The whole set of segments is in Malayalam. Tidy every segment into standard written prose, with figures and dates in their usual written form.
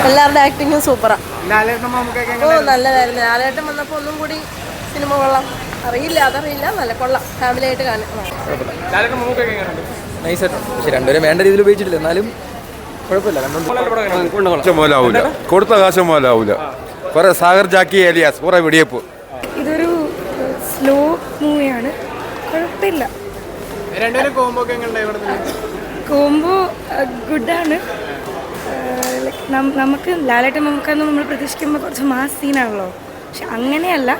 എല്ലാവരുടെ ആക്ടിങ്ങും സൂപ്പറാണ്. ഓ നല്ലതായിരുന്നു. ലാലേട്ടൻ വന്നപ്പോൾ ഒന്നും കൂടി സിനിമ കൊള്ളാം. അതറിയില്ല, നല്ല കൊള്ളാം. ഫാമിലി ആയിട്ട് കാണാം. പക്ഷെ രണ്ടുപേരും വേണ്ട രീതിയിൽ ഉപയോഗിച്ചിട്ടില്ല, എന്നാലും കുഴപ്പമില്ല. കൊടുത്ത കാശം മോലാവൂല. കുറെ സാഗർ ജാക്കി ഏലിയാസ് കുറെ വെടിയപ്പ്. ഇതൊരു സ്ലോ മൂവിയാണ്, കുഴപ്പമില്ല. കോംബോ ഗുഡാണ്. നമുക്ക് ലാലേട്ടൻ മമ്മൂക്കാന്ന് നമ്മൾ പ്രതീക്ഷിക്കുമ്പോൾ കുറച്ച് മാസ് സീനാണല്ലോ, പക്ഷെ അങ്ങനെയല്ല.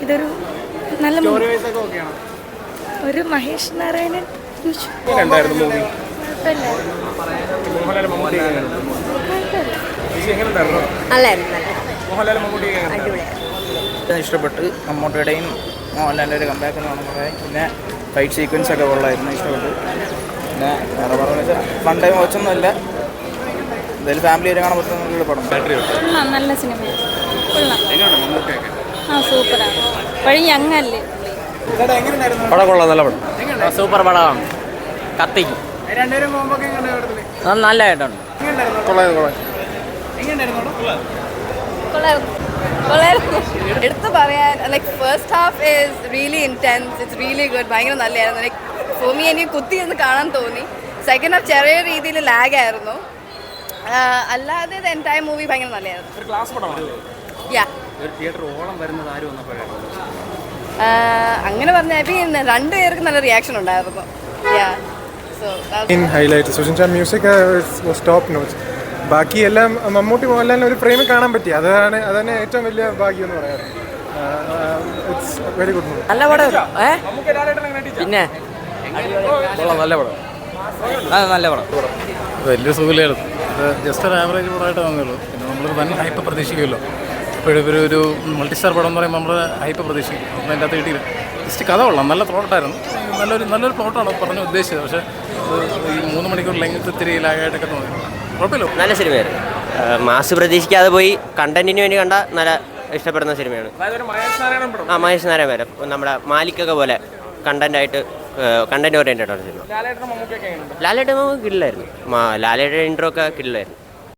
ഇതൊരു നല്ല ഒരു മഹേഷ് നാരായണൻ ഇഷ്ടപ്പെട്ട്. മമ്മൂട്ടിയുടെയും മോഹൻലാലിൻ്റെ ഒരു കമ്പാക്ക് എന്ന് പറഞ്ഞാൽ പിന്നെ ഫൈറ്റ് സീക്വൻസ് ഒക്കെ കൊള്ളായിരുന്നു, ഇഷ്ടപ്പെട്ടു. പിന്നെ വേറെ പറഞ്ഞു വെച്ചാൽ ഫൺ ടൈം വാച്ചൊന്നുമില്ല, എന്തായാലും ഫാമിലി ആയിട്ട് കാണാൻ പറ്റുന്ന പടം. നല്ല സിനിമ, സൂപ്പറാണ്. പഴയ യങ്ങല്ലേ പടം കൊള്ളാം, നല്ല പടം, സൂപ്പർ പടമാണ്. കത്തിക്കും, നല്ലതായിട്ടുണ്ട്. എടുത്തു പറയാൻ like first half is really intense, it's really good. ഭയങ്കര നല്ലതായിരുന്നു. ലൈക്ക് ഫോർ മീ എനിക്ക് കുത്തി എന്ന് കാണാൻ തോന്നി. സെക്കൻഡ് ഹാഫ് ചെറിയ രീതിയിൽ ലാഗ് ആയിരുന്നു. അല്ലാതെ എൻറ്റയർ മൂവി ഭയങ്കര നല്ലതായിരുന്നു. അങ്ങനെ പറഞ്ഞാൽ രണ്ടുപേർക്ക് നല്ല റിയാക്ഷൻ ഉണ്ടായിരുന്നു. Music was top notch. ബാക്കി എല്ലാം മമ്മൂട്ടി മോഹൻലാലിന് ഒരു ഫ്രെയിമിൽ കാണാൻ പറ്റി. അതന്നെ ഏറ്റവും വലിയ ഭാഗ്യം എന്ന് പറയാറ്. It's very good movie. നല്ല പടം. പിന്നെ നല്ല പടം, നല്ല പടം. വലിയ സുഖമില്ലായിരുന്നു. ഇത് ജസ്റ്റ് ഒരു ആവറേജ് പടമായിട്ട് തോന്നിയുള്ളൂ. പിന്നെ നമ്മൾ വൻ ഹൈപ്പ് പ്രതീക്ഷിക്കുമല്ലോ. ഇപ്പോഴും ഒരു മൾട്ടിസ്റ്റാർ പടം എന്ന് പറയുമ്പോൾ നമ്മൾ ഹൈപ്പ് പ്രതീക്ഷിക്കും. ഒന്നും അതിൻ്റെ അകത്ത് കിട്ടിയില്ല. ജസ്റ്റ് കഥ കൊള്ളാം, നല്ല പ്ലോട്ടായിരുന്നു. നല്ലൊരു പ്ലോട്ടാണ് പറഞ്ഞ് ഉദ്ദേശിച്ചത്. പക്ഷേ ഈ 3 മണിക്കൂർ ലെങ്ത് ഇത്തിരി ലാഗായിട്ടൊക്കെ തോന്നി. കുഴപ്പമില്ല, നല്ല സിനിമയായിരുന്നു. മാസ് പ്രതീക്ഷിക്കാതെ പോയി കണ്ടന്റിന് വേണ്ടി കണ്ട നല്ല ഇഷ്ടപ്പെടുന്ന സിനിമയാണ്. മഹേഷ് നാരായണൻ വരെ നമ്മുടെ മാലിക്കൊക്കെ പോലെ കണ്ടന്റ് ഓറിയന്റഡ് ആണ് സിനിമ. ലാലേട്ടൻ നമുക്ക് കിടിലായിരുന്നു. ലാലേട്ടൻ ഇൻട്രോ ഒക്കെ കിടിലായിരുന്നു.